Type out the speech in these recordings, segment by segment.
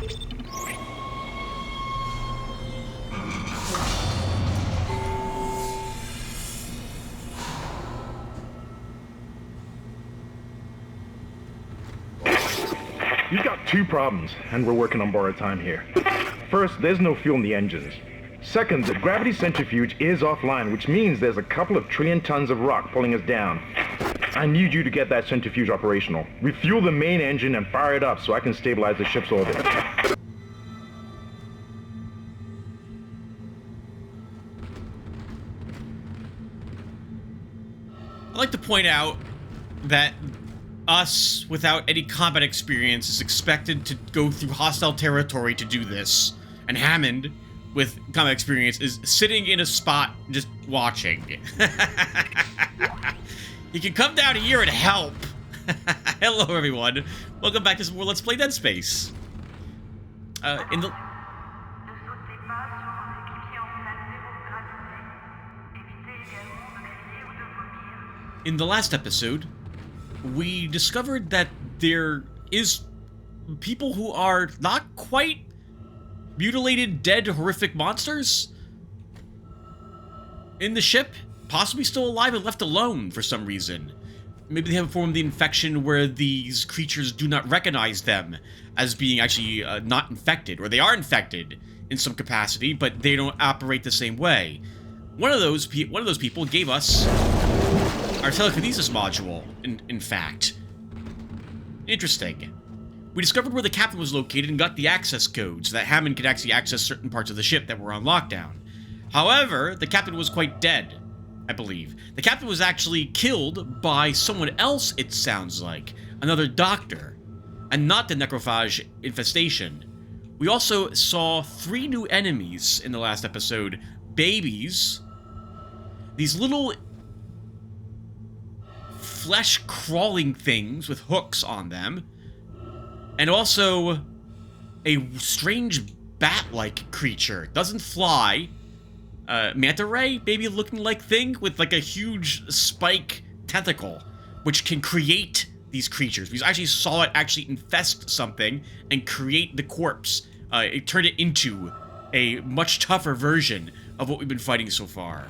You've got two problems, and we're working on borrowed time here. First, there's no fuel in the engines. Second, the gravity centrifuge is offline, which means there's a couple of trillion tons of rock pulling us down. I need you to get that centrifuge operational. Refuel the main engine and fire it up so I can stabilize the ship's orbit. I'd like to point out that us, without any combat experience, is expected to go through hostile territory to do this. And Hammond, with combat experience, is sitting in a spot just watching. He can come down here and help. Hello, everyone. Welcome back to some more Let's Play Dead Space. In the last episode, we discovered that there is people who are not quite mutilated, dead, horrific monsters in the ship, possibly still alive and left alone for some reason. Maybe they have a form of the infection where these creatures do not recognize them as being actually not infected, or they are infected in some capacity, but they don't operate the same way. One of those people gave us our telekinesis module, in fact. Interesting. We discovered where the captain was located and got the access code so that Hammond could actually access certain parts of the ship that were on lockdown. However, the captain was quite dead, I believe. The captain was actually killed by someone else, it sounds like. Another doctor. And not the necrophage infestation. We also saw 3 new enemies in the last episode. Babies. These little flesh-crawling things with hooks on them, and also a strange bat-like creature. Doesn't fly. Manta ray, maybe looking like thing, with like a huge spike tentacle, which can create these creatures. We actually saw it actually infest something and create the corpse. It turned it into a much tougher version of what we've been fighting so far.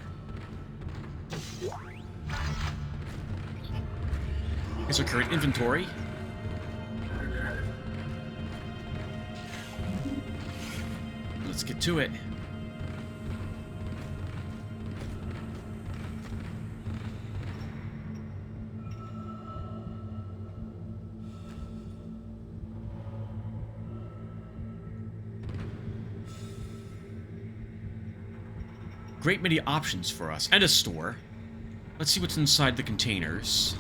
Here's our current inventory. Let's get to it. Great many options for us, and a store. Let's see what's inside the containers.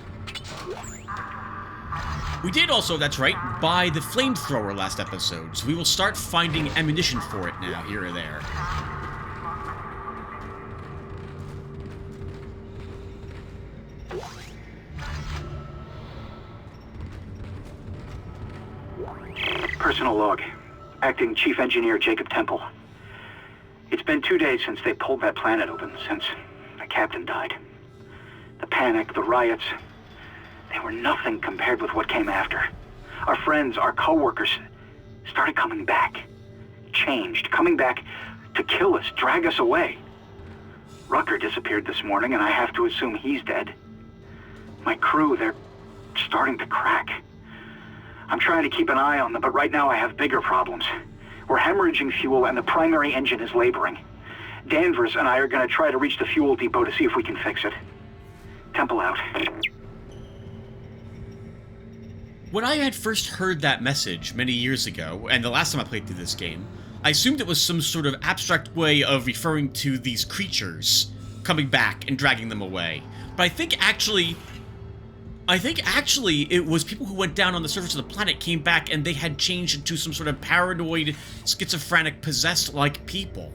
We did also, that's right, buy the flamethrower last episode, so we will start finding ammunition for it now, here or there. Personal log. Acting Chief Engineer Jacob Temple. It's been 2 days since they pulled that planet open, since the captain died. The panic, the riots, they were nothing compared with what came after. Our friends, our co-workers, started coming back. Changed, coming back to kill us, drag us away. Rucker disappeared this morning, and I have to assume he's dead. My crew, they're starting to crack. I'm trying to keep an eye on them, but right now I have bigger problems. We're hemorrhaging fuel, and the primary engine is laboring. Danvers and I are going to try to reach the fuel depot to see if we can fix it. Temple out. When I had first heard that message many years ago, and the last time I played through this game, I assumed it was some sort of abstract way of referring to these creatures coming back and dragging them away. But I think actually it was people who went down on the surface of the planet, came back, and they had changed into some sort of paranoid, schizophrenic, possessed-like people,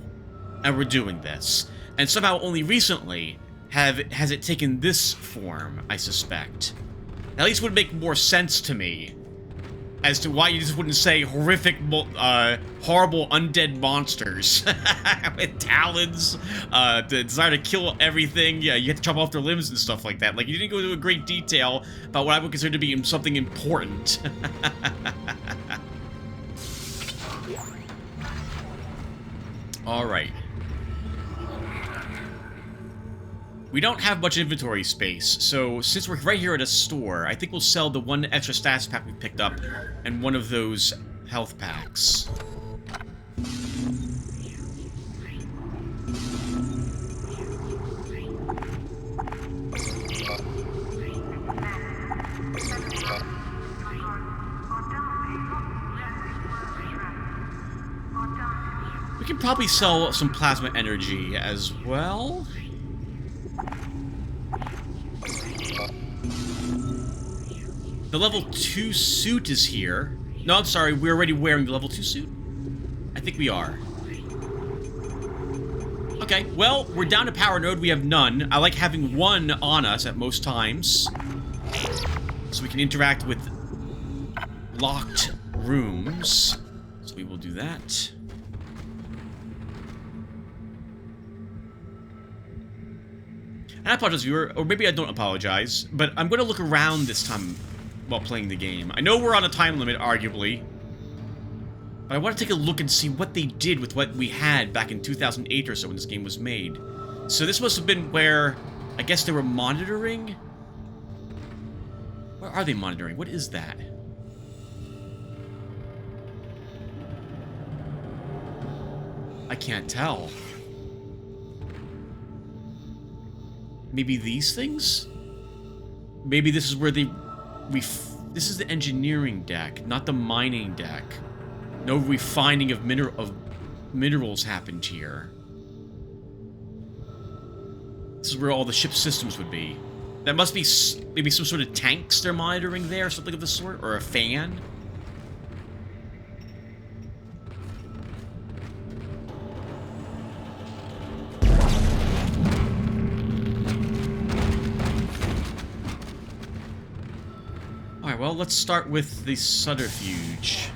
and were doing this. And somehow only recently has it taken this form, I suspect. At least would make more sense to me as to why you just wouldn't say horrific, horrible undead monsters with talons, the desire to kill everything. Yeah, you have to chop off their limbs and stuff like that. Like, you didn't go into a great detail about what I would consider to be something important. Alright. We don't have much inventory space, so since we're right here at a store, I think we'll sell the one extra status pack we picked up and one of those health packs. We can probably sell some plasma energy as well. The level 2 suit is here. No, I'm sorry, we're already wearing the level 2 suit? I think we are. Okay, well, we're down to power node. We have none. I like having one on us at most times, so we can interact with locked rooms. So we will do that. And I apologize, viewer, or maybe I don't apologize, but I'm going to look around this time while playing the game. I know we're on a time limit, arguably, but I want to take a look and see what they did with what we had back in 2008 or so when this game was made. So this must have been where, I guess they were monitoring? Where are they monitoring? What is that? I can't tell. Maybe these things? Maybe this is where they... This is the engineering deck, not the mining deck. No refining of minerals happened here. This is where all the ship systems would be. That must be maybe some sort of tanks they're monitoring there, something of the sort, or a fan. Alright, well, let's start with the subterfuge.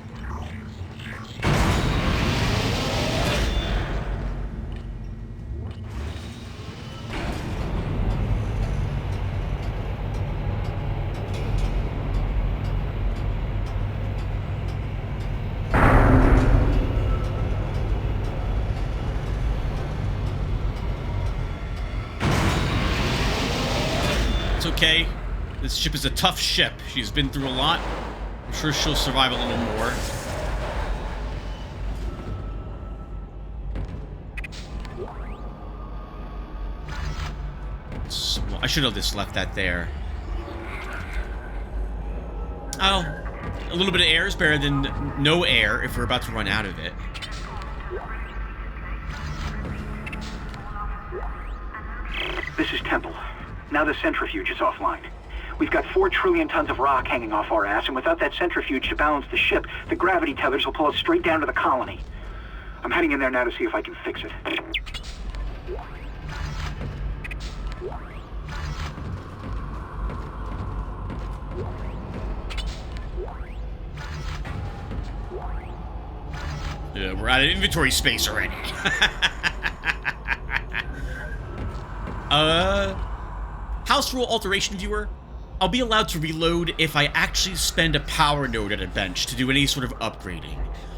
It's okay. This ship is a tough ship. She's been through a lot. I'm sure she'll survive a little more. So, I should have just left that there. Oh, a little bit of air is better than no air if we're about to run out of it. This is Temple. Now the centrifuge is offline. We've got 4 trillion tons of rock hanging off our ass, and without that centrifuge to balance the ship, the gravity tethers will pull us straight down to the colony. I'm heading in there now to see if I can fix it. Yeah, we're out of inventory space already. House rule alteration, viewer. I'll be allowed to reload if I actually spend a power node at a bench to do any sort of upgrading.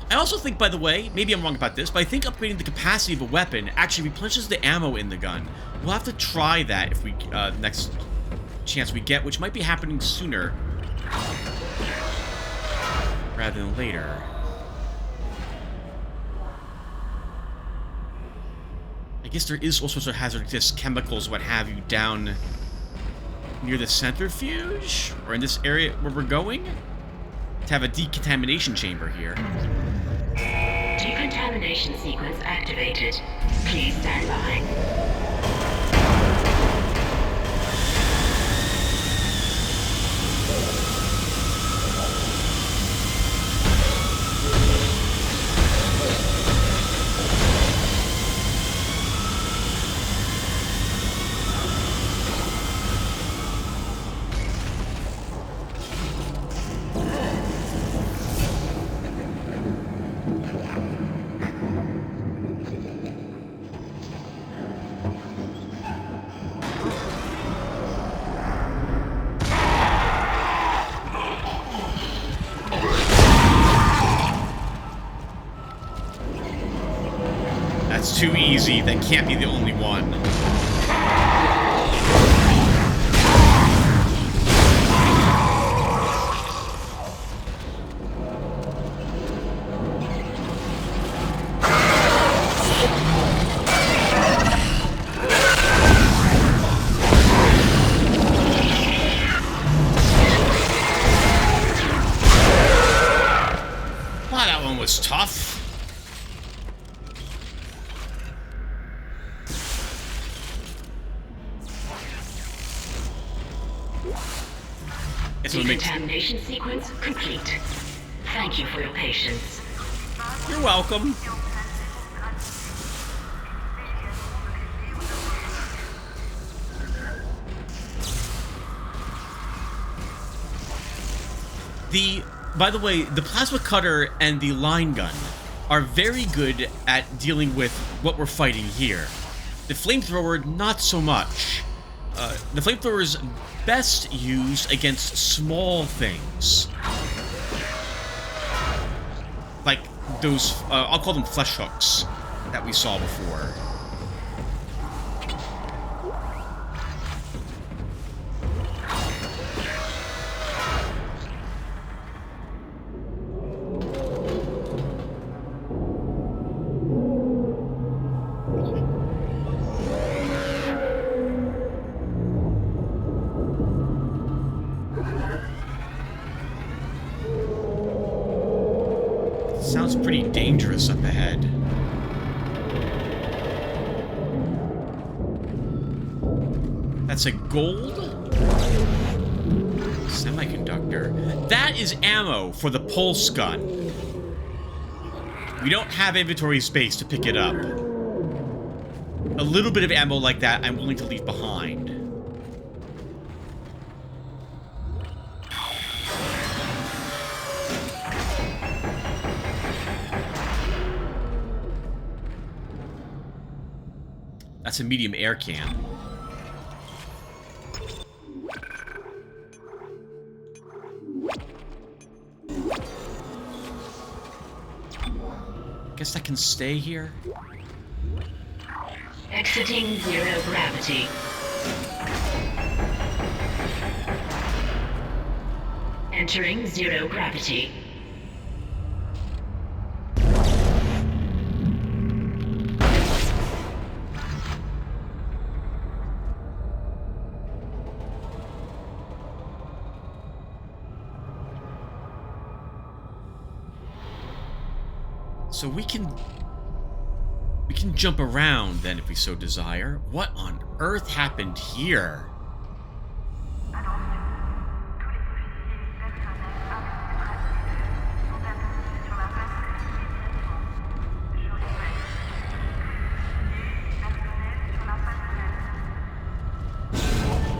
I also think, by the way, maybe I'm wrong about this, but I think upgrading the capacity of a weapon actually replenishes the ammo in the gun. We'll have to try that if we, next chance we get, which might be happening sooner rather than later. I guess there is all sorts of hazardous chemicals, what have you, down near the centrifuge? Or in this area where we're going? To have a decontamination chamber here. Decontamination sequence activated. Please stand by. too easy. That can't be the only one. Wow, that one was tough. Decontamination sequence complete. Thank you for your patience. You're welcome. By the way, the plasma cutter and the line gun are very good at dealing with what we're fighting here. The flamethrower, not so much. The flamethrower is best used against small things. Like those, I'll call them flesh hooks that we saw before. Sounds pretty dangerous up ahead. That's a gold semiconductor. That is ammo for the pulse gun. We don't have inventory space to pick it up. A little bit of ammo like that I'm willing to leave behind. That's a medium air can. Guess I can stay here. Exiting zero gravity. Entering zero gravity. So we can jump around then if we so desire. What on earth happened here?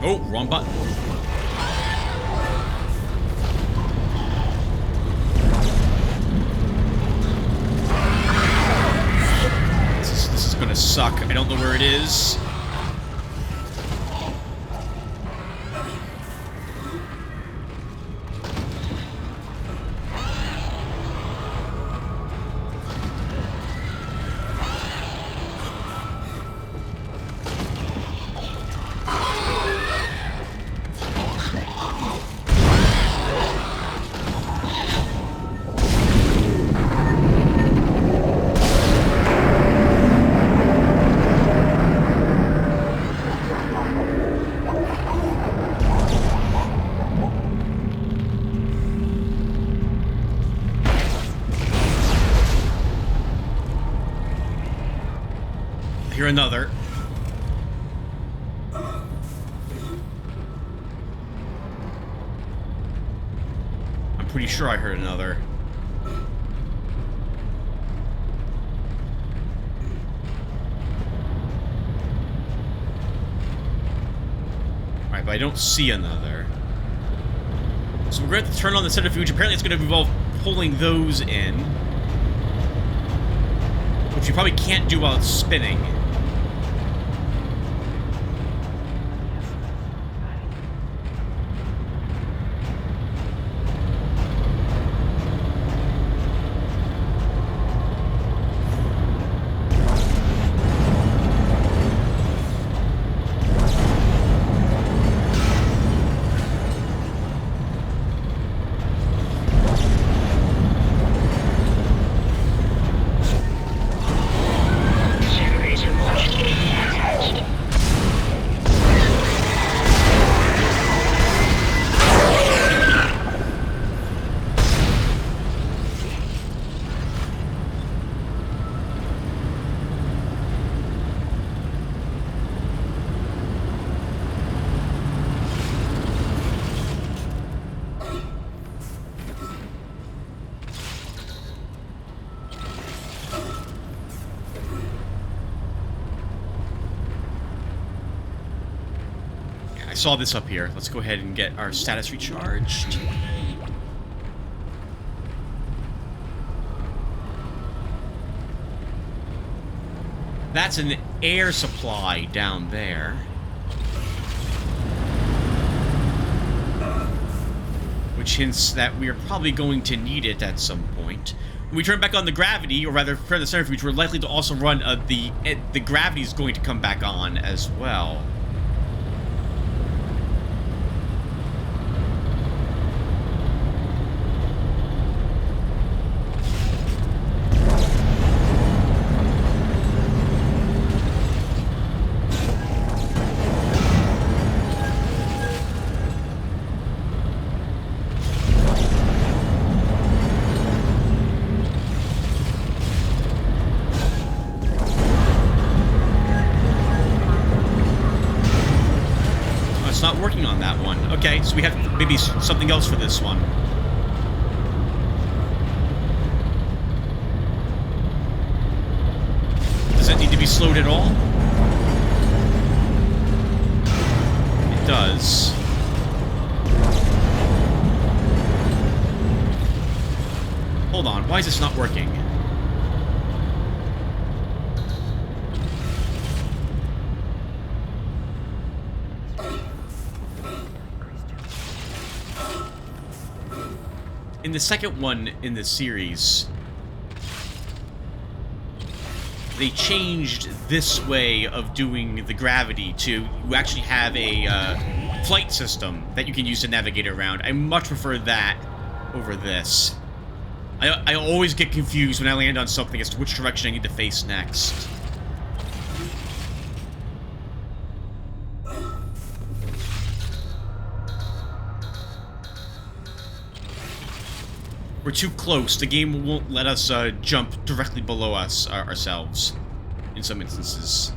Oh, wrong button. This is gonna suck. I don't know where it is. Hear another. I'm pretty sure I heard another. Alright, but I don't see another. So we're going to have to turn on the centrifuge. Apparently it's going to involve pulling those in. Which you probably can't do while it's spinning. saw this up here. Let's go ahead and get our status recharged. That's an air supply down there. Which hints that we are probably going to need it at some point. When we turn back on the gravity, or rather turn the centrifuge, we're likely to also run the gravity is going to come back on as well. Working on that one. Okay, so we have maybe something else for this one. Does that need to be slowed at all? It does. Hold on, why is this not working? In the second one in the series, they changed this way of doing the gravity to you actually have a flight system that you can use to navigate around. I much prefer that over this. I always get confused when I land on something as to which direction I need to face next. We're too close. The game won't let us jump directly below us ourselves in some instances.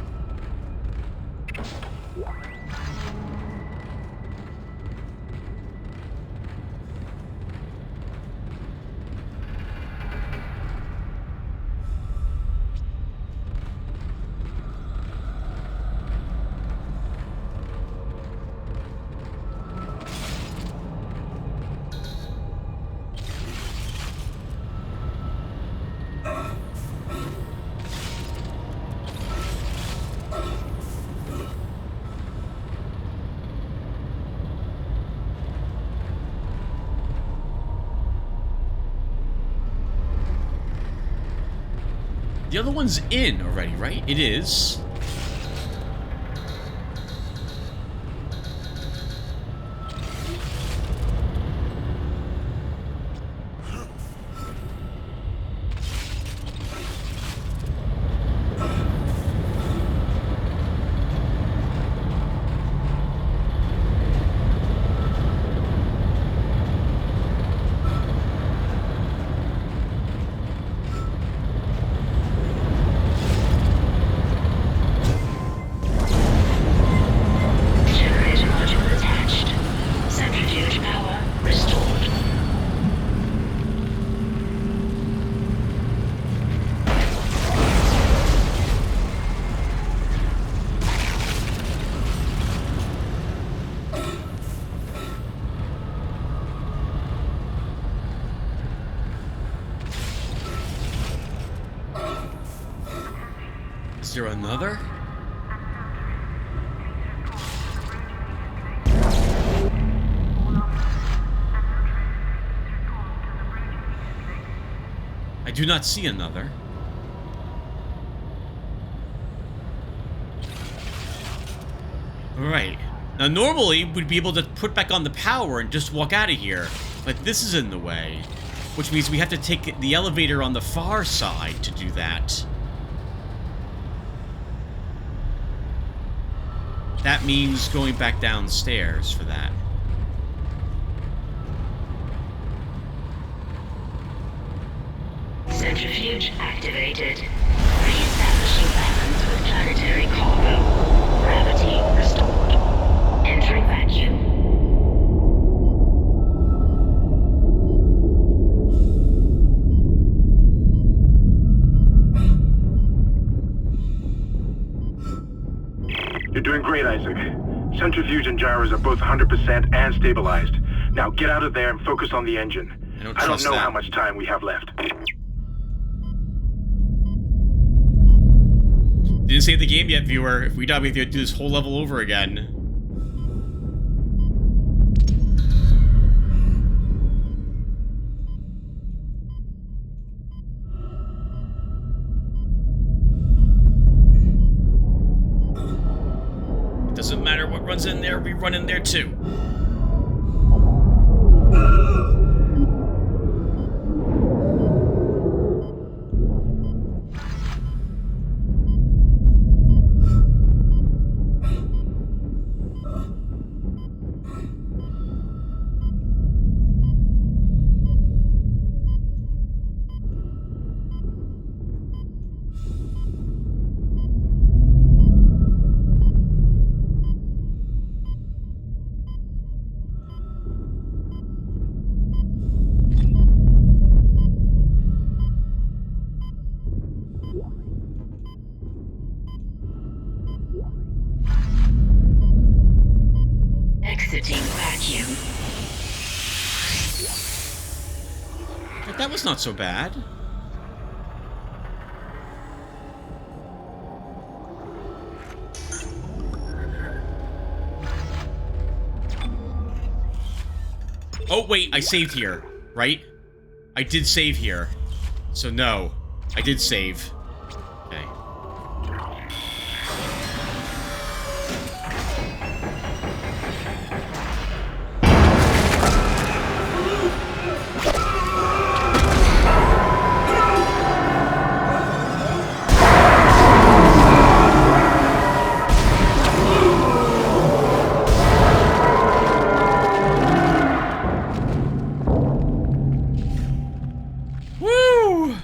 The other one's in already, right? It is. Is there another? I do not see another. Alright. Now normally we'd be able to put back on the power and just walk out of here, but this is in the way, which means we have to take the elevator on the far side to do that. That means going back downstairs for that. Centrifuge activated. Re-establishing balance with planetary cargo. Gravity restored. Entering vacuum. You're doing great, Isaac. Centrifuge and gyros are both 100% and stabilized. Now get out of there and focus on the engine. I don't know how much time we have left. Didn't save the game yet, viewer. If we die, we have to do this whole level over again. It doesn't matter what runs in there, we run in there too. Exiting vacuum. That was not so bad. Oh, wait, I saved here, right? I did save here. So no, I did save. Okay. Woo!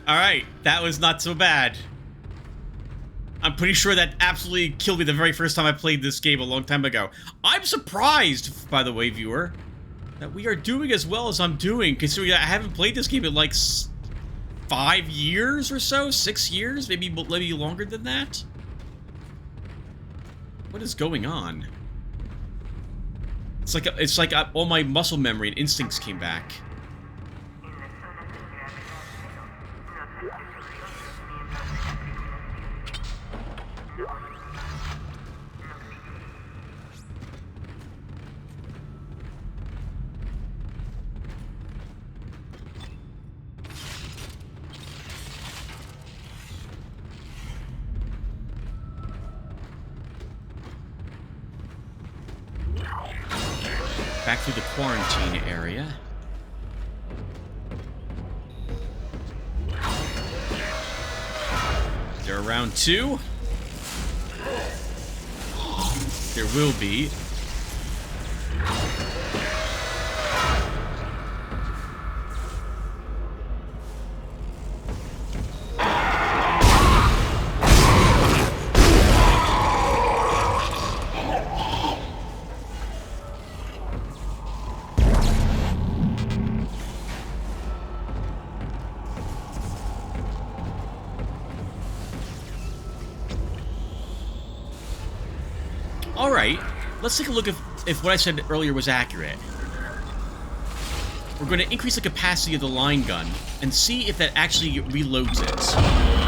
Alright, that was not so bad. I'm pretty sure that absolutely killed me the very first time I played this game a long time ago. I'm surprised, by the way, viewer, that we are doing as well as I'm doing, considering I haven't played this game in like 5 years or so? 6 years? Maybe longer than that? What is going on? It's like all my muscle memory and instincts came back. Back through the quarantine area. Is there a round 2? There will be. Alright, let's take a look if what I said earlier was accurate. We're going to increase the capacity of the line gun and see if that actually reloads it.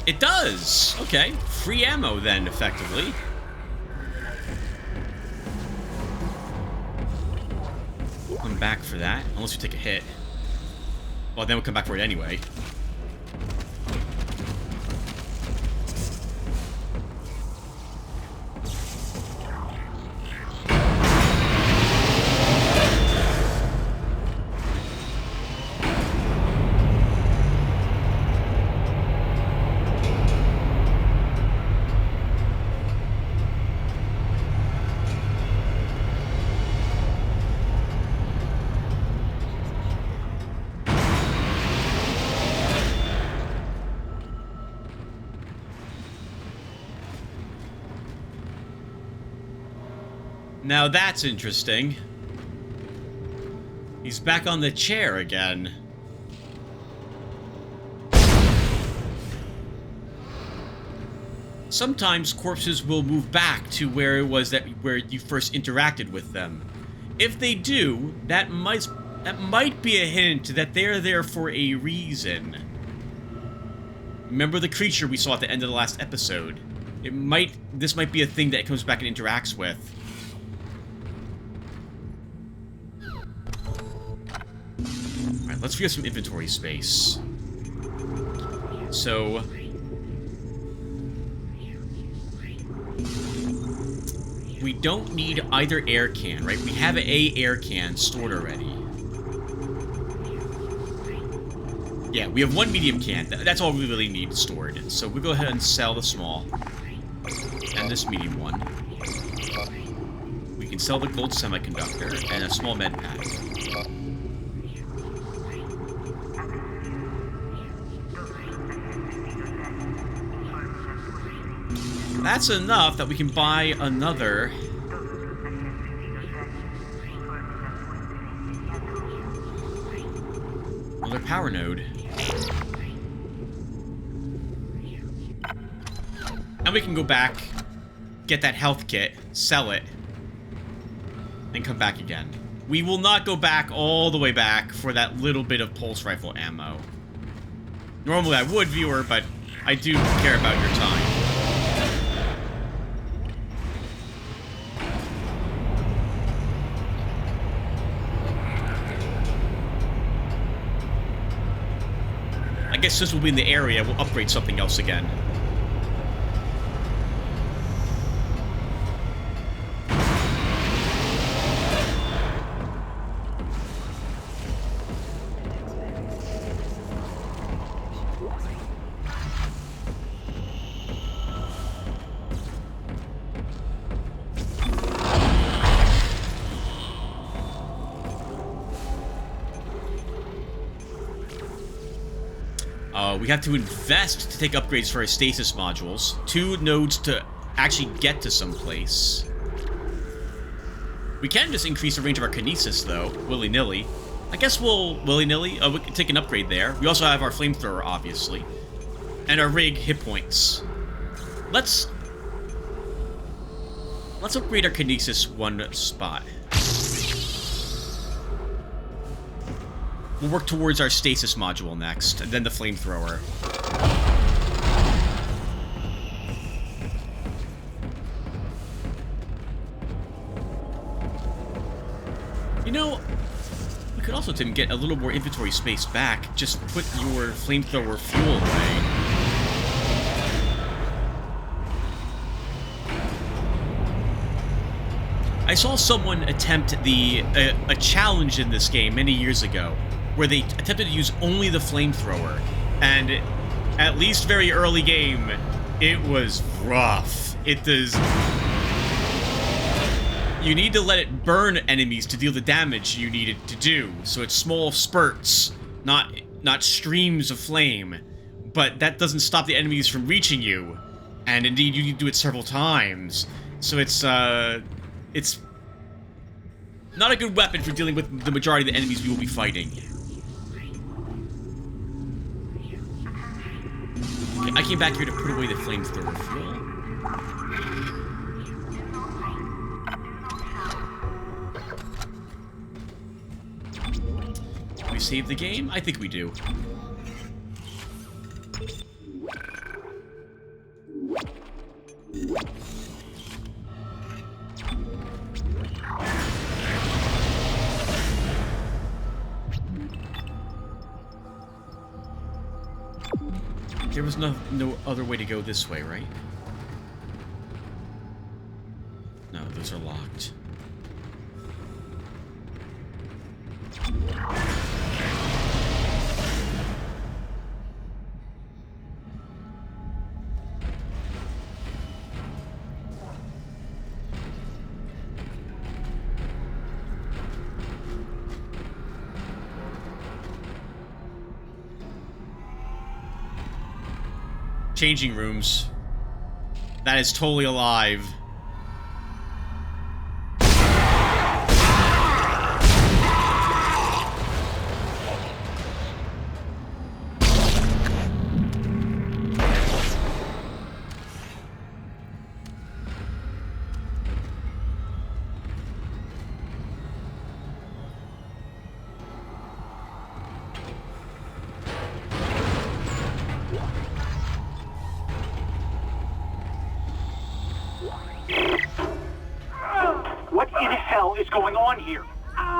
It does! Okay, free ammo then, effectively. We'll come back for that, unless you take a hit. Well, then we'll come back for it anyway. Now that's interesting. He's back on the chair again. Sometimes corpses will move back to where it was where you first interacted with them. If they do, that might be a hint that they're there for a reason. Remember the creature we saw at the end of the last episode? This might be a thing that it comes back and interacts with. Alright, let's free up some inventory space. So... we don't need either air can, right? We have a air can stored already. Yeah, we have one medium can. That's all we really need stored. So we'll go ahead and sell the small. And this medium one. We can sell the gold semiconductor and a small med pack. That's enough that we can buy another power node. And we can go back, get that health kit, sell it, and come back again. We will not go back all the way back for that little bit of pulse rifle ammo. Normally I would, viewer, but I do care about your time. I guess since we'll be in the area, we'll upgrade something else again. We have to invest to take upgrades for our stasis modules. 2 nodes to actually get to someplace. We can just increase the range of our kinesis, though, willy-nilly. I guess we'll willy-nilly. We can take an upgrade there. We also have our flamethrower, obviously. And our rig hit points. Let's upgrade our kinesis 1 spot. We'll work towards our stasis module next, and then the flamethrower. You know, we could also, Tim, get a little more inventory space back. Just put your flamethrower fuel away. I saw someone attempt a challenge in this game many years ago, where they attempted to use only the flamethrower, and at least very early game, it was rough. It does... You need to let it burn enemies to deal the damage you need it to do, so it's small spurts, not streams of flame. But that doesn't stop the enemies from reaching you, and indeed you need to do it several times. So it's not a good weapon for dealing with the majority of the enemies we will be fighting. Okay, I came back here to put away the flamethrower fuel. Do we save the game? I think we do. There was no other way to go this way, right? No, those are locked. Changing rooms. That is totally alive. is going on here?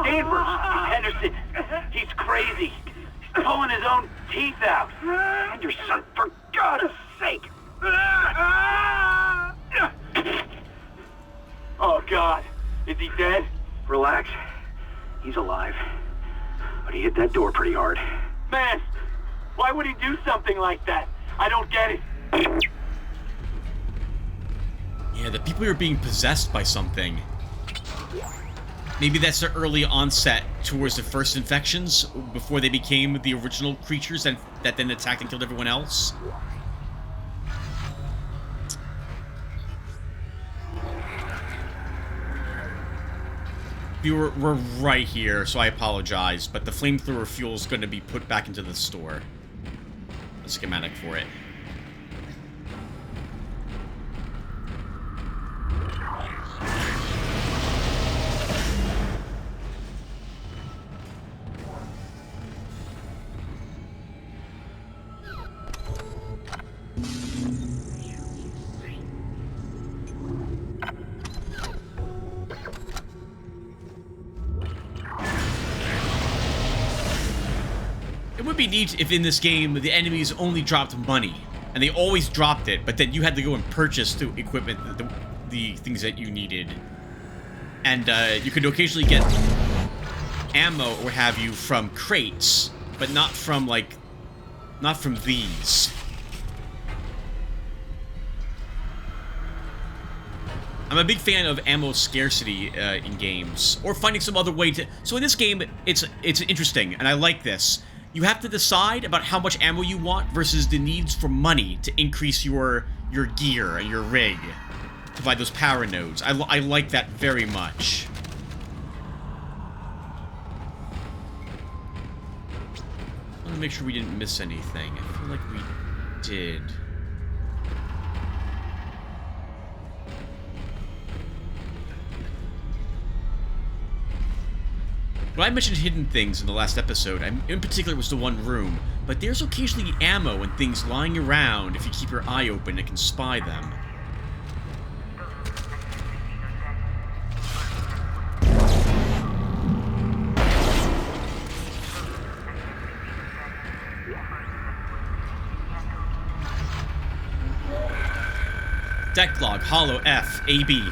Danvers, Henderson, he's crazy. He's pulling his own teeth out. Henderson, for God's sake. Oh, God. Is he dead? Relax. He's alive. But he hit that door pretty hard. Man, why would he do something like that? I don't get it. Yeah, the people are being possessed by something. Maybe that's the early onset towards the first infections before they became the original creatures that then attacked and killed everyone else. We're right here, so I apologize, but the flamethrower fuel is going to be put back into the store. A schematic for it. It would be neat if in this game the enemies only dropped money, and they always dropped it, but then you had to go and purchase the equipment, the things that you needed. And you could occasionally get ammo or what have you from crates, but not from these. I'm a big fan of ammo scarcity in games, or finding some other way to... So in this game, it's interesting, and I like this. You have to decide about how much ammo you want versus the needs for money to increase your gear and your rig to buy those power nodes. I like that very much. I want to make sure we didn't miss anything. I feel like we did. Well, I mentioned hidden things in the last episode. In particular, it was the one room. But there's occasionally ammo and things lying around if you keep your eye open and can spy them. Deck log, Hollow F, AB.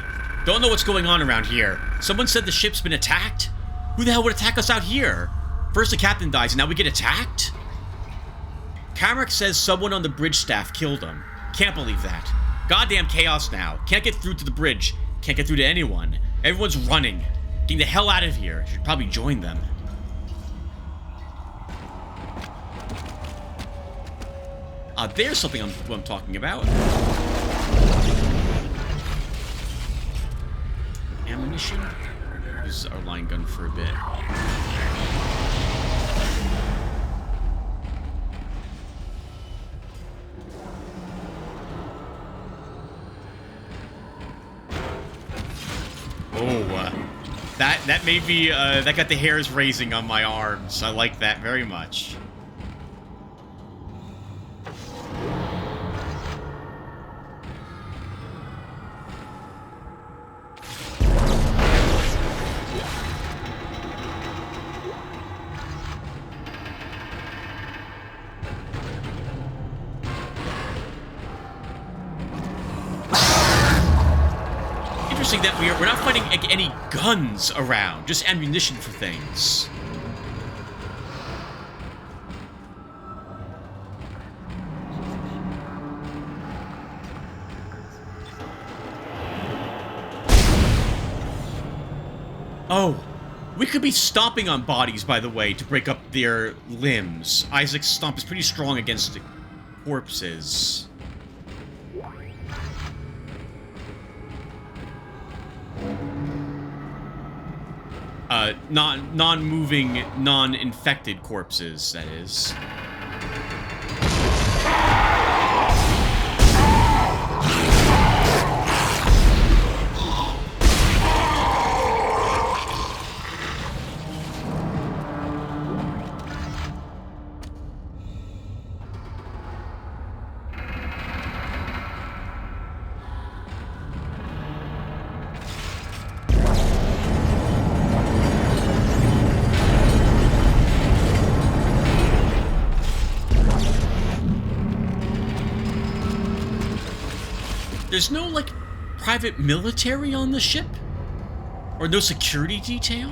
Don't know what's going on around here. Someone said the ship's been attacked? Who the hell would attack us out here? First the captain dies and now we get attacked? Carmack says someone on the bridge staff killed him. Can't believe that. Goddamn chaos now. Can't get through to the bridge. Can't get through to anyone. Everyone's running. Getting the hell out of here. Should probably join them. There's something I'm talking about. Ammunition? Use our line gun for a bit. Oh, that made me, that got the hairs raising on my arms. I like that very much. That we're not fighting any guns around, just ammunition for things. Oh, we could be stomping on bodies, by the way, to break up their limbs. Isaac's stomp is pretty strong against corpses. Non-moving, non-infected corpses, that is. There's no, like, private military on the ship? Or no security detail?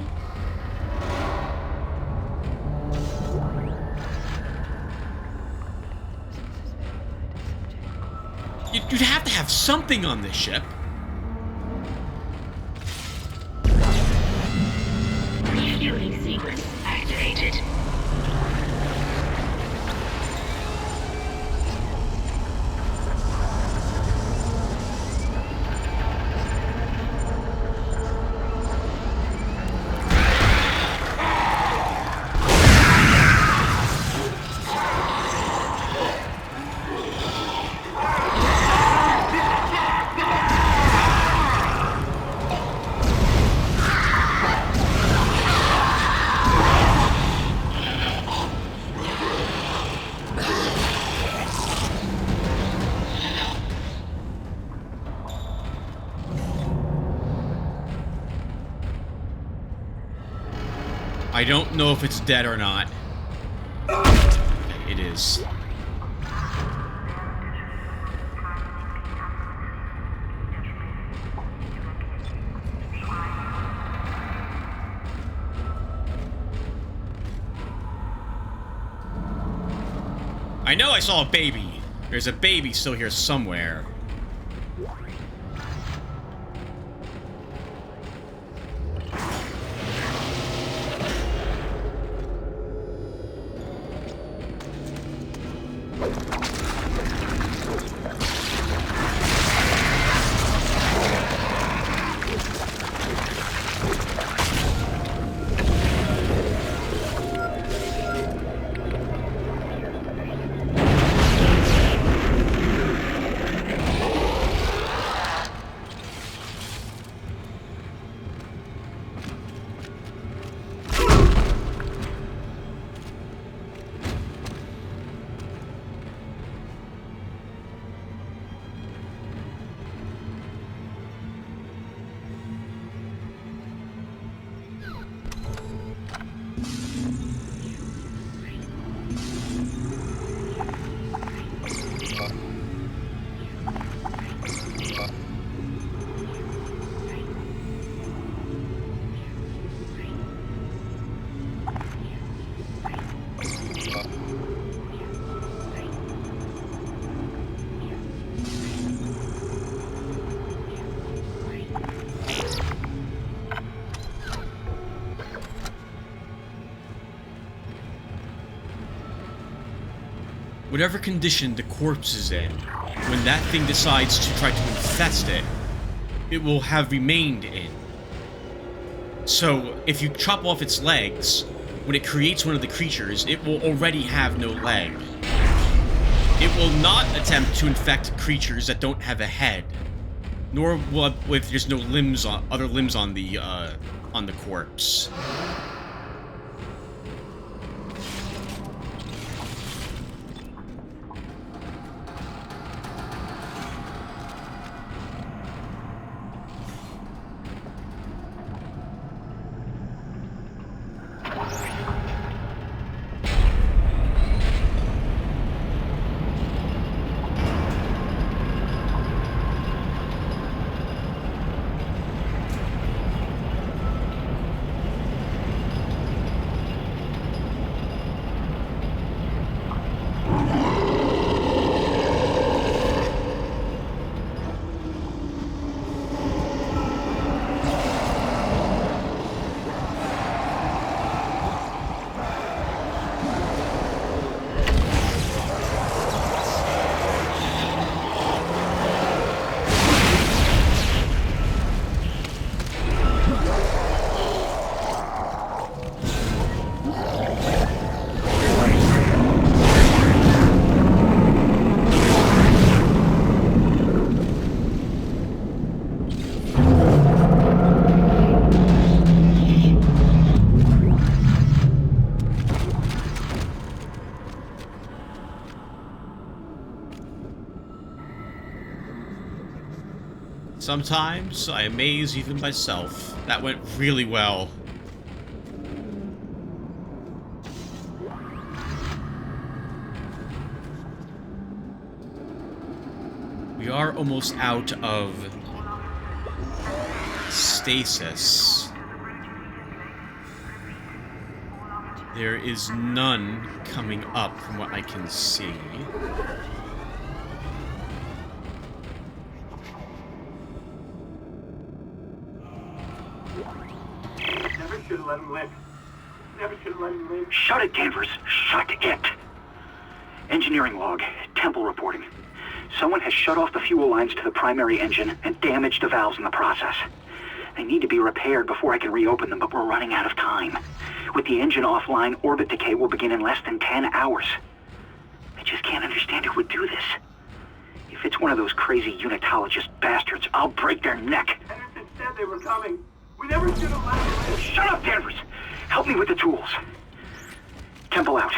You'd have to have something on this ship. Refueling sequence activated. I don't know if it's dead or not. It is. I know I saw a baby. There's a baby still here somewhere. Whatever condition the corpse is in, when that thing decides to try to infest it, it will have remained in. So, if you chop off its legs, when it creates one of the creatures, it will already have no leg. It will not attempt to infect creatures that don't have a head, nor will if there's no limbs on other limbs on the corpse. Sometimes I amaze even myself. That went really well. We are almost out of stasis. There is none coming up from what I can see. Never should have let him live. Never should have let him live. Shut it, Danvers. Shut it. Engineering log. Temple reporting. Someone has shut off the fuel lines to the primary engine and damaged the valves in the process. They need to be repaired before I can reopen them, but we're running out of time. With the engine offline, orbit decay will begin in less than 10 hours. I just can't understand who would do this. If it's one of those crazy unitologist bastards, I'll break their neck. Henderson said they were coming. We never should have let them live. Shut up, Danvers! Help me with the tools. Temple out.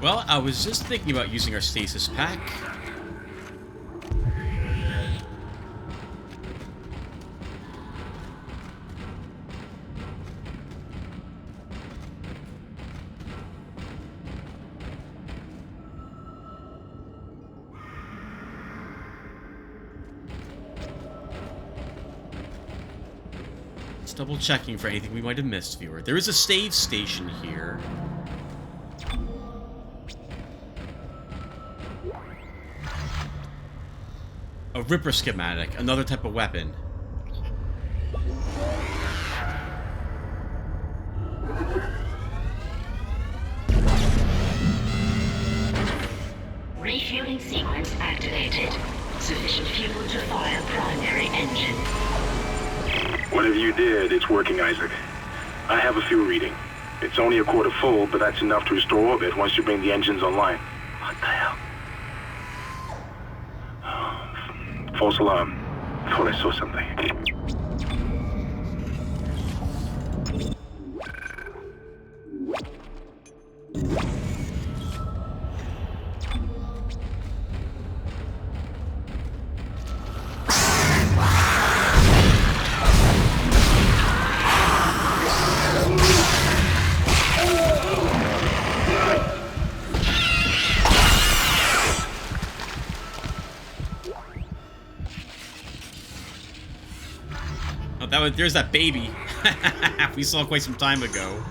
Well, I was just thinking about using our stasis pack. Just double checking for anything we might have missed, viewer. There is a save station here. A Ripper schematic, another type of weapon. Refueling sequence activated. Sufficient fuel to fire primary engine. Whatever you did, it's working, Isaac. I have a fuel reading. It's only a quarter full, but that's enough to restore orbit once you bring the engines online. What the hell? False alarm. I thought I saw something. There's that baby we saw quite some time ago.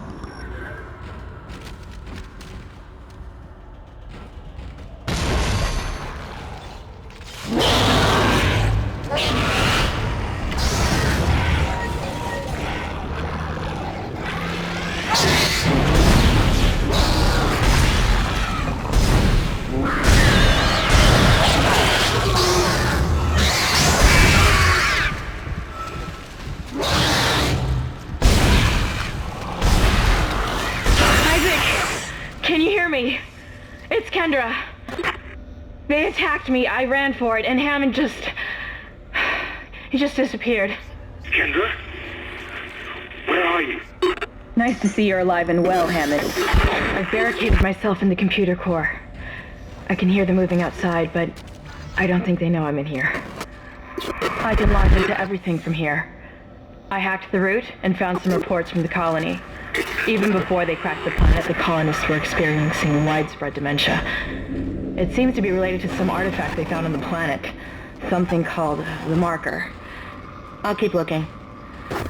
They attacked me, I ran for it, and Hammond he just disappeared. Kendra? Where are you? Nice to see you're alive and well, Hammond. I've barricaded myself in the computer core. I can hear them moving outside, but I don't think they know I'm in here. I can launch into everything from here. I hacked the route and found some reports from the colony. Even before they cracked the planet, the colonists were experiencing widespread dementia. It seems to be related to some artifact they found on the planet. Something called the Marker. I'll keep looking.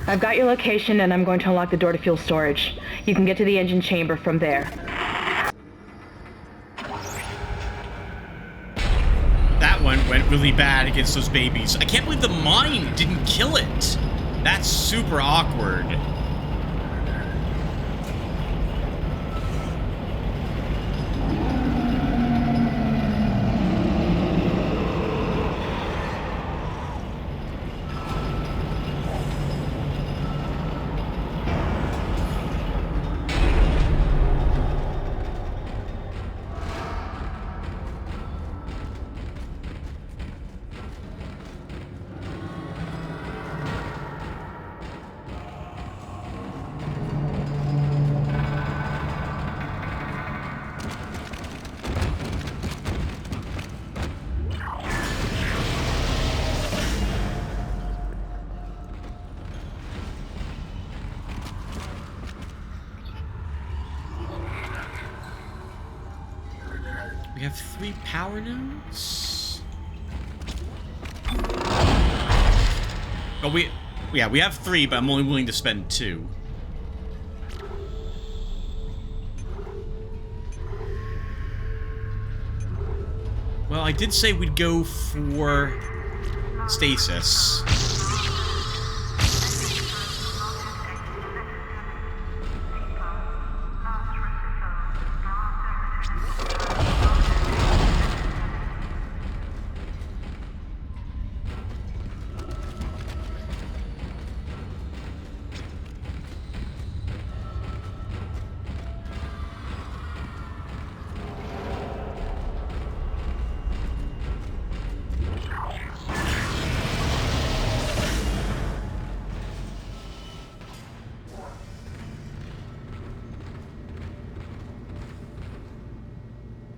I've got your location and I'm going to unlock the door to fuel storage. You can get to the engine chamber from there. That one went really bad against those babies. I can't believe the mine didn't kill it. That's super awkward. We have 3 power nodes. Oh, we have 3, but I'm only willing to spend 2. Well, I did say we'd go for stasis.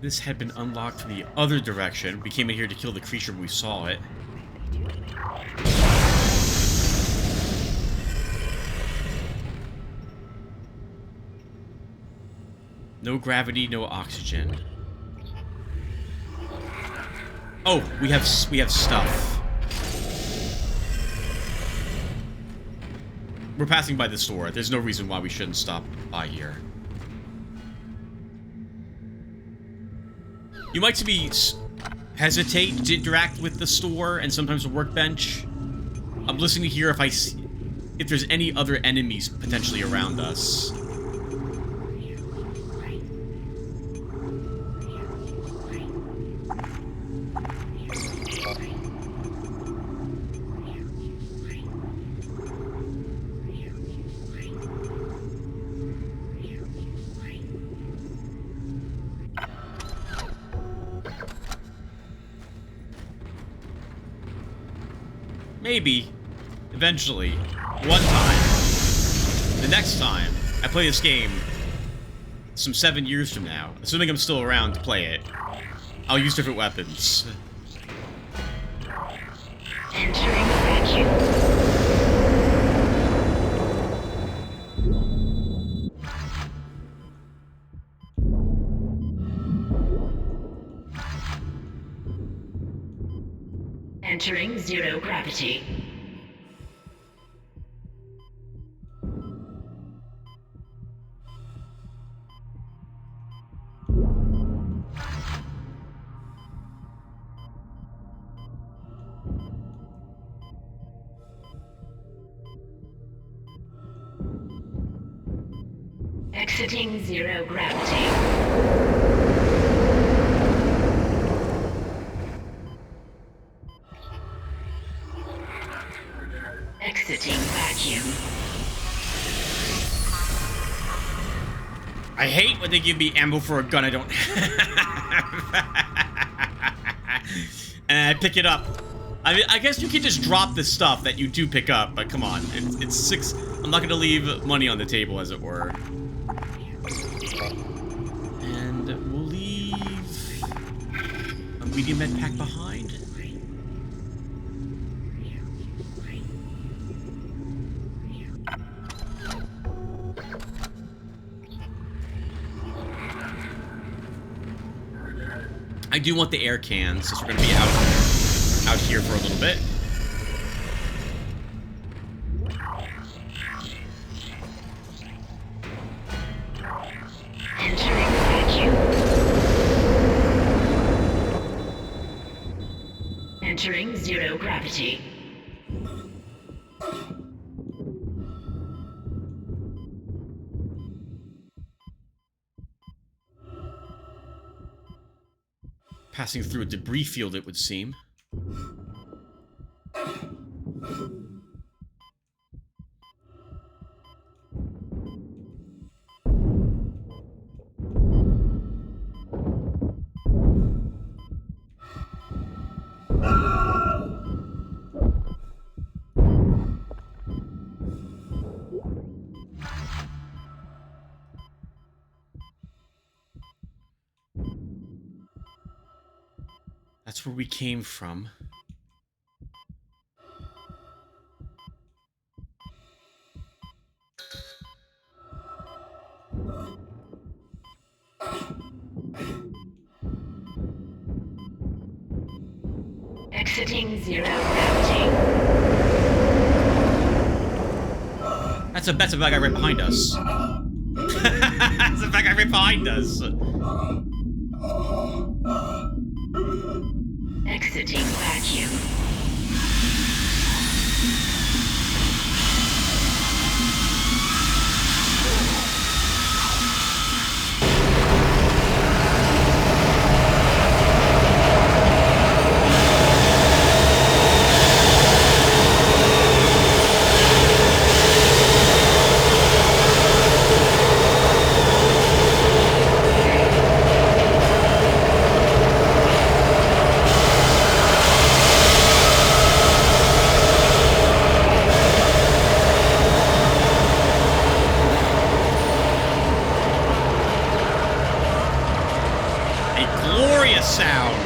This had been unlocked from the other direction. We came in here to kill the creature when we saw it. No gravity, no oxygen. Oh, we have stuff. We're passing by the store. There's no reason why we shouldn't stop by here. You might see me hesitate to interact with the store and sometimes the workbench. I'm listening to hear if there's any other enemies potentially around us. Maybe, eventually, one time, the next time I play this game, some 7 years from now, assuming I'm still around to play it, I'll use different weapons. Entering vacuum. Entering zero gravity. Exiting zero gravity. Exiting vacuum. I hate when they give me ammo for a gun I don't have. And I pick it up. I mean, I guess you can just drop the stuff that you do pick up, but come on. It's 6... I'm not gonna leave money on the table, as it were. And we'll leave a medium med pack behind. I do want the air cans, since we're going to be out here for a little bit. Entering vacuum. Entering zero gravity. Passing through a debris field, it would seem. That's where we came from. Exiting zero gravity. That's a bad guy right behind us. That's a bad guy right behind us. Exiting vacuum. Sound.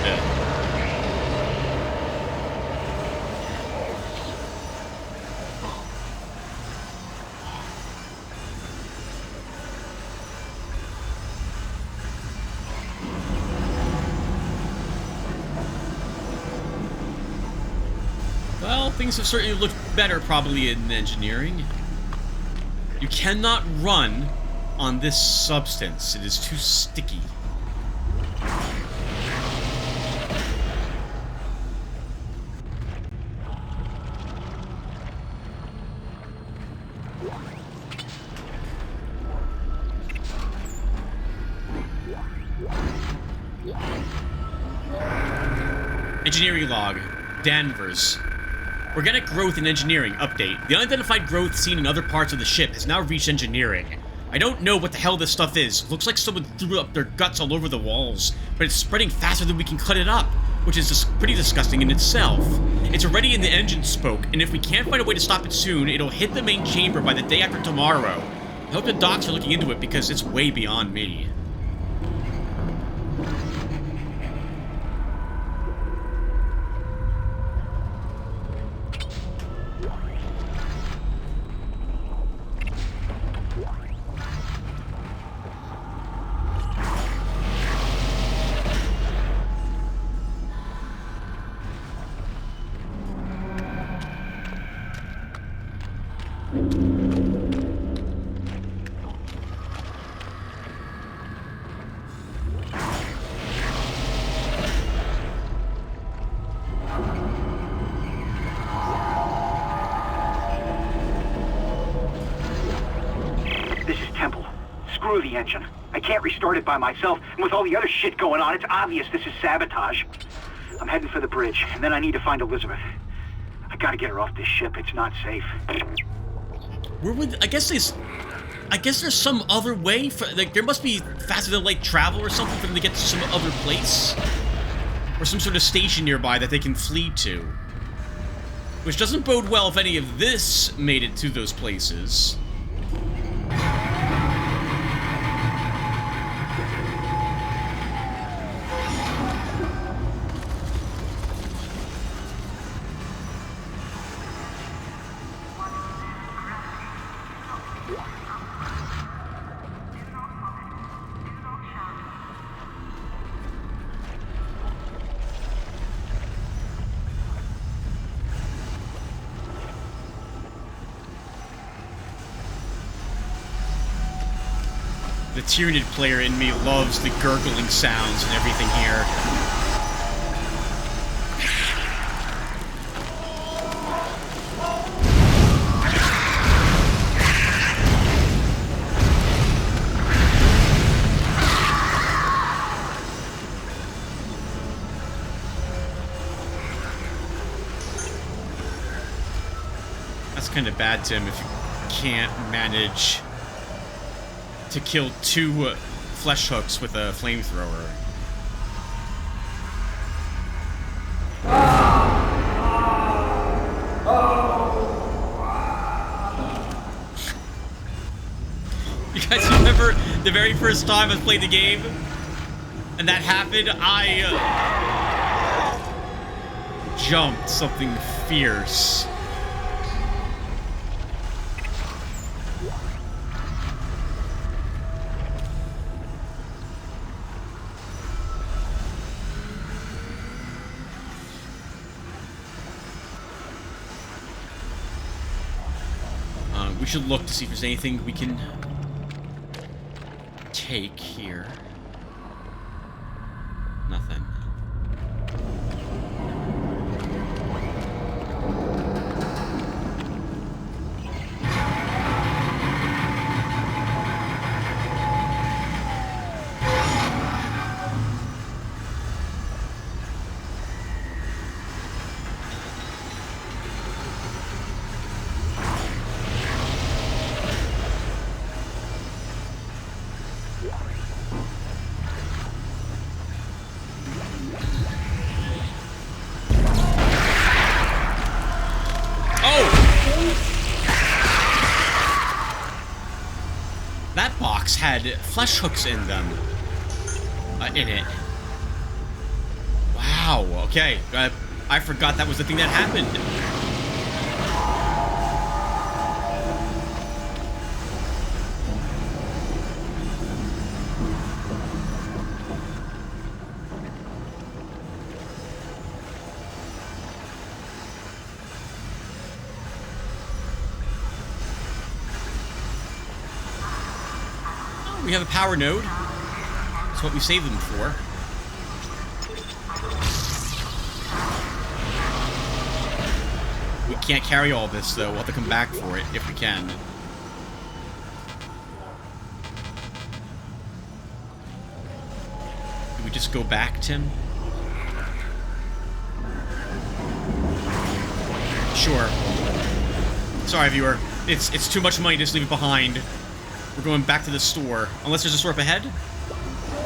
Well, things have certainly looked better probably in engineering. You cannot run on this substance. It is too sticky. Engineering log. Danvers. Organic growth in engineering. Update. The unidentified growth seen in other parts of the ship has now reached engineering. I don't know what the hell this stuff is. Looks like someone threw up their guts all over the walls, but it's spreading faster than we can cut it up, which is just pretty disgusting in itself. It's already in the engine spoke, and if we can't find a way to stop it soon, it'll hit the main chamber by the day after tomorrow. I hope the docs are looking into it because it's way beyond me. Screw the engine. I can't restart it by myself, and with all the other shit going on, it's obvious this is sabotage. I'm heading for the bridge, and then I need to find Elizabeth. I gotta get her off this ship. It's not safe. Where would... I guess there's some other way for... Like, there must be faster than light travel or something for them to get to some other place. Or some sort of station nearby that they can flee to. Which doesn't bode well if any of this made it to those places. The Tyranid player in me loves the gurgling sounds and everything here. That's kind of bad, Tim, if you can't manage to kill two flesh hooks with a flamethrower. You guys remember the very first time I played the game? And that happened? I jumped something fierce. We should look to see if there's anything we can take here. Nothing. That box had flesh hooks in them. In it. Wow, okay. I forgot that was the thing that happened. We have a power node. That's what we saved them for. We can't carry all this, though. We'll have to come back for it, if we can. Do we just go back, Tim? Sure. Sorry, viewer. It's too much money to just leave it behind. We're going back to the store. Unless there's a store up ahead?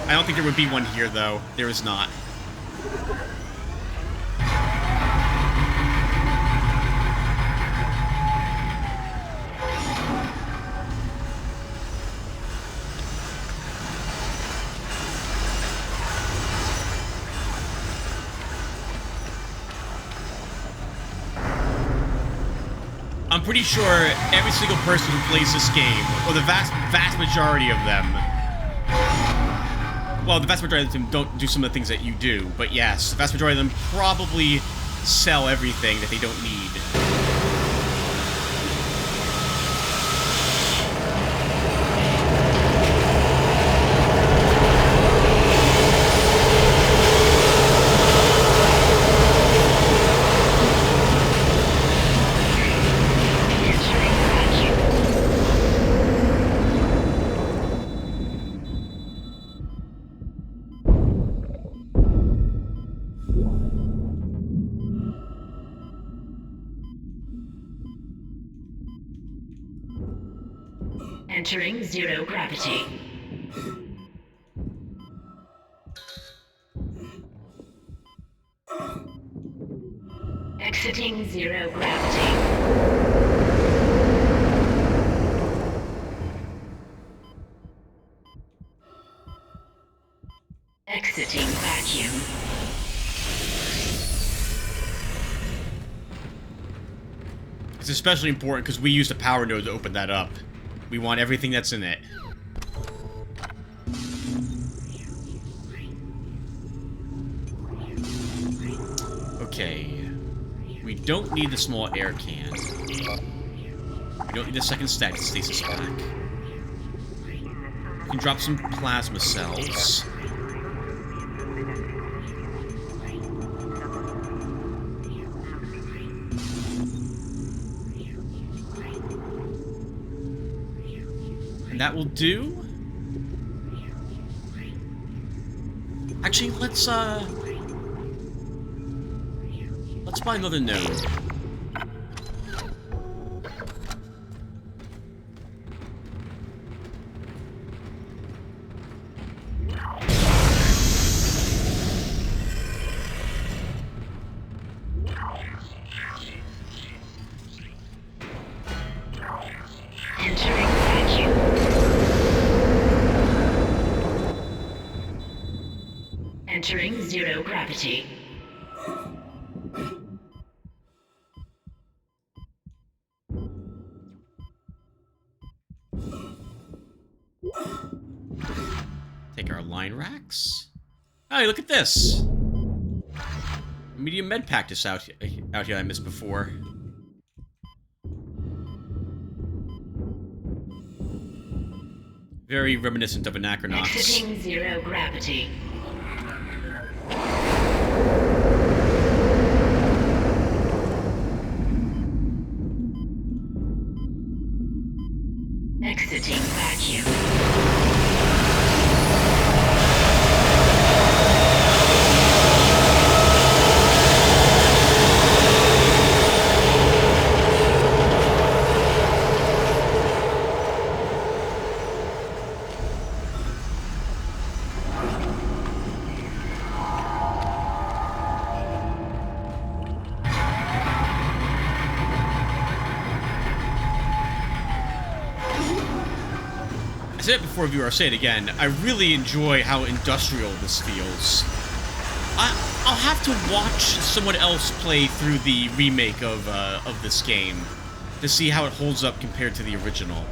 I don't think there would be one here, though. There is not. I'm pretty sure every single person who plays this game, or the vast majority of them, well, the vast majority of them don't do some of the things that you do, but yes, the vast majority of them probably sell everything that they don't need. Entering zero gravity. Exiting zero gravity. Exiting vacuum. It's especially important because we used a power node to open that up. We want everything that's in it. Okay. We don't need the small air can. We don't need the second stasis pack. We can drop some plasma cells. That will do. Actually, let's buy another node. Entering vacuum. Entering zero gravity. Take our line racks. Hey, look at this! Medium med pack is out here I missed before. Very reminiscent of Anachronauts. Exiting zero gravity. Exiting vacuum. I said it before, viewer, I'll say it again. I really enjoy how industrial this feels. I'll have to watch someone else play through the remake of this game to see how it holds up compared to the original.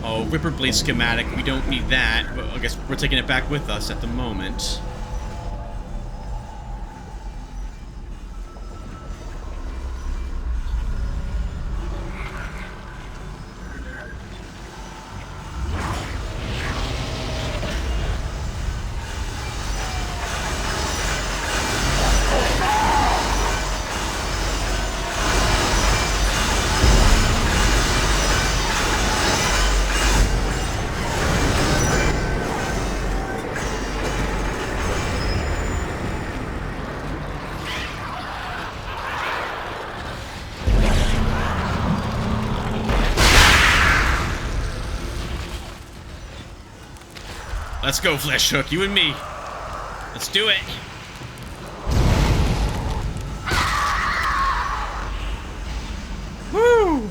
Oh, Ripper Blade schematic, we don't need that, but I guess we're taking it back with us at the moment. Let's go, Flesh Hook, you and me. Let's do it. Woo!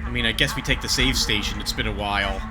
I mean, I guess we take the save station. It's been a while.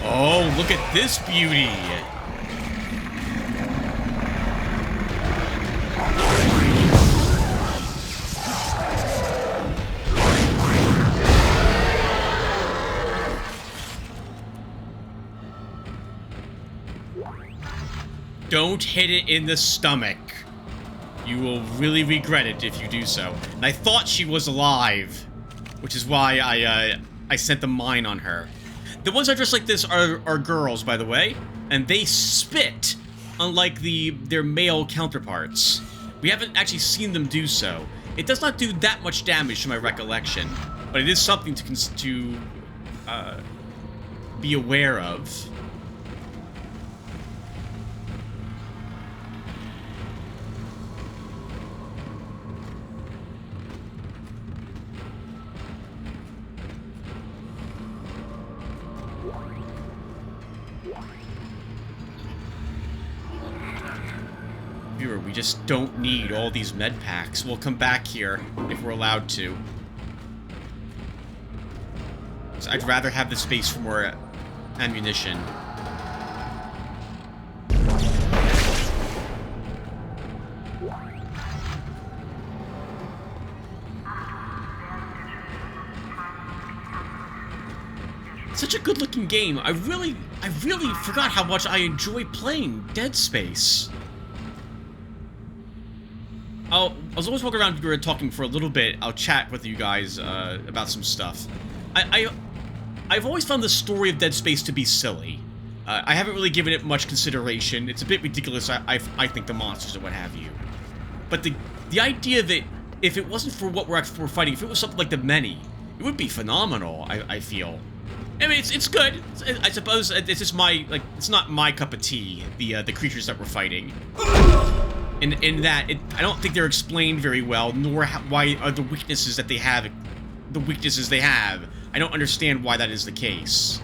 Oh, look at this beauty! Don't hit it in the stomach. You will really regret it if you do so. And I thought she was alive, which is why I sent the mine on her. The ones that are dressed like this are girls, by the way, and they spit, unlike their male counterparts. We haven't actually seen them do so. It does not do that much damage to my recollection, but it is something to be aware of. Viewer, we just don't need all these med packs. We'll come back here if we're allowed to. So I'd rather have the space for more ammunition. Such a good-looking game. I really forgot how much I enjoy playing Dead Space. I was always walking around talking for a little bit. I'll chat with you guys about some stuff. I I've always found the story of Dead Space to be silly. I haven't really given it much consideration. It's a bit ridiculous, I think, the monsters and what have you. But the idea that if it wasn't for what we're fighting, if it was something like the Many, it would be phenomenal, I feel. I mean, it's good. I suppose it's just it's not my cup of tea, the creatures that we're fighting. In that, I don't think they're explained very well, nor why are the weaknesses that they have, the weaknesses they have. I don't understand why that is the case.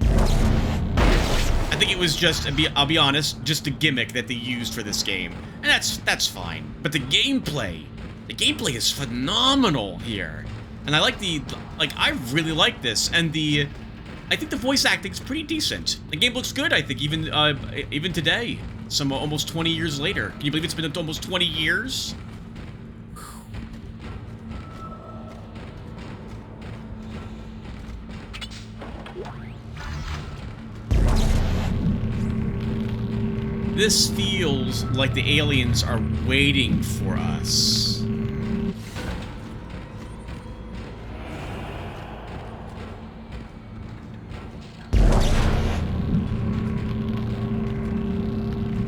I think it was just, I'll be honest, just a gimmick that they used for this game. And that's fine. But the gameplay is phenomenal here. And I like I really like this. And I think the voice acting's pretty decent. The game looks good, I think, even today. Almost 20 years later. Can you believe it's been almost 20 years? This feels like the aliens are waiting for us.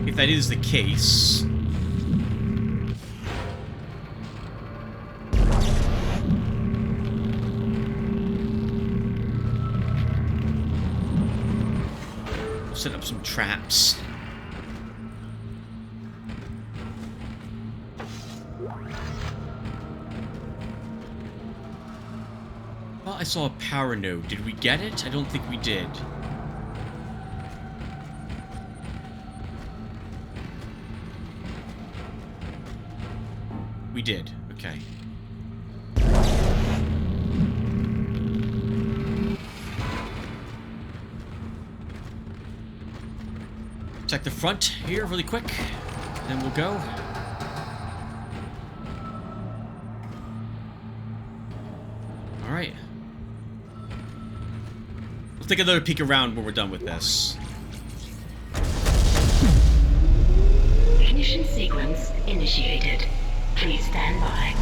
If that is the case... we'll set up some traps. Well, I saw a power node. Did we get it? I don't think we did. We did. Okay. Check the front here really quick, and then we'll go. All right. We'll take another peek around when we're done with this. Ignition sequence initiated. Please stand by.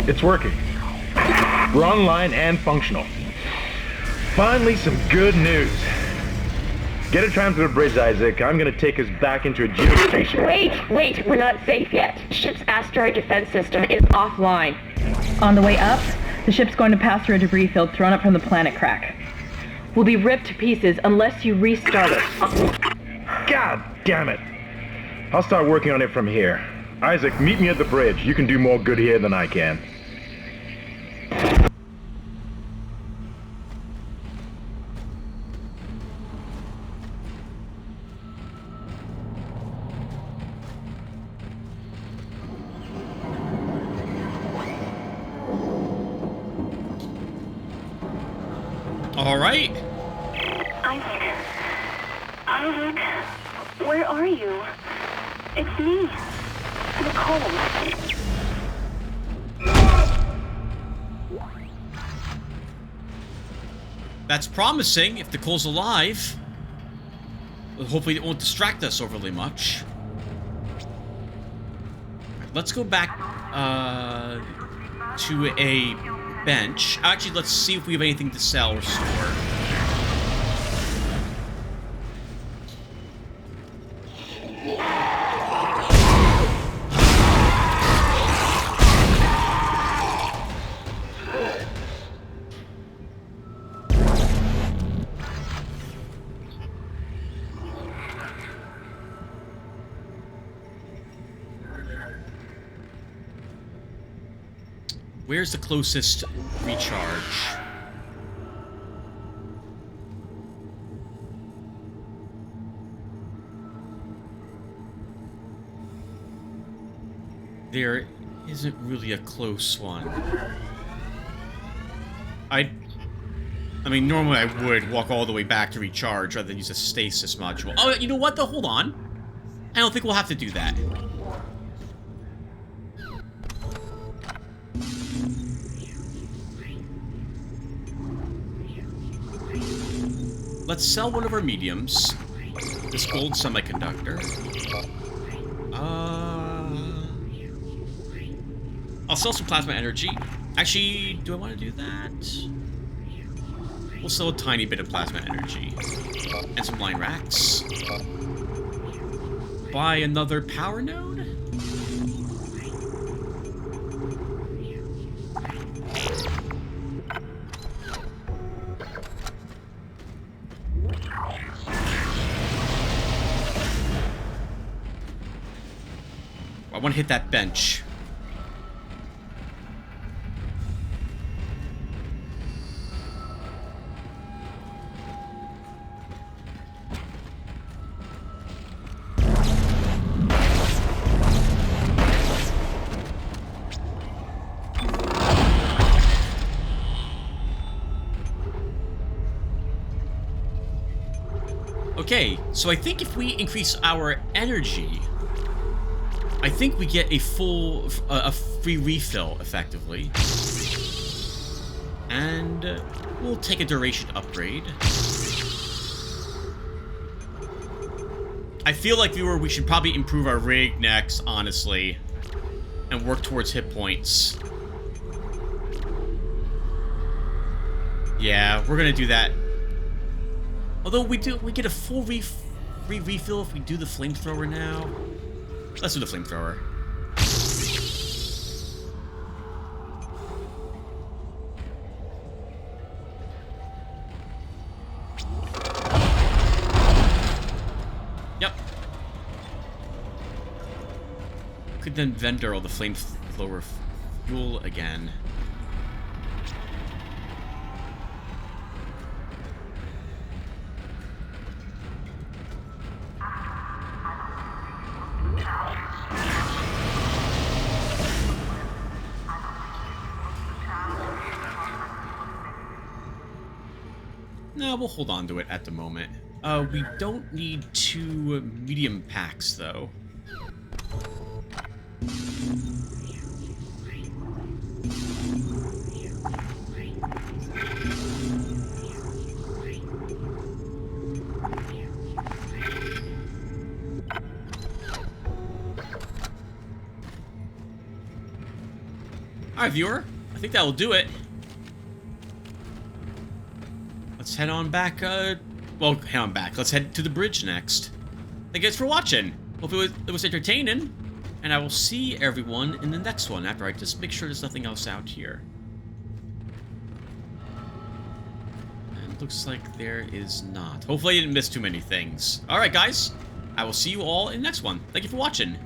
It's working. We're online and functional. Finally, some good news. Get a tram to the bridge, Isaac. I'm gonna take us back into a geostation. Wait, we're not safe yet. Ship's asteroid defense system is offline. On the way up, the ship's going to pass through a debris field thrown up from the planet crack. We'll be ripped to pieces unless you restart it. God damn it. I'll start working on it from here. Isaac, meet me at the bridge. You can do more good here than I can. All right. Isaac, where are you? It's me, Nicole. That's promising if Nicole's alive. Hopefully it won't distract us overly much. Let's go back to a bench. Actually, let's see if we have anything to sell or store. Where's the closest recharge? There isn't really a close one. I mean, normally I would walk all the way back to recharge rather than use a stasis module. Oh, you know what, though? Hold on. I don't think we'll have to do that. Let's sell one of our mediums. This gold semiconductor. I'll sell some plasma energy. Actually, do I want to do that? We'll sell a tiny bit of plasma energy. And some line racks. Buy another power node? I want to hit that bench. Okay, so I think if we increase our energy, I think we get a full, a free refill, effectively. And we'll take a duration upgrade. I feel like we should probably improve our rig next, honestly. And work towards hit points. Yeah, we're gonna do that. Although we get a full refill if we do the flamethrower now. Let's do the flamethrower. Yep. Could then vendor all the flamethrower fuel again. No, we'll hold on to it at the moment. We don't need 2 medium packs, though. Alright, viewer. I think that will do it. Let's head on back, well, head on back. Let's head to the bridge next. Thank you guys for watching. Hope it was entertaining. And I will see everyone in the next one after I just make sure there's nothing else out here. And it looks like there is not. Hopefully I didn't miss too many things. Alright, guys. I will see you all in the next one. Thank you for watching.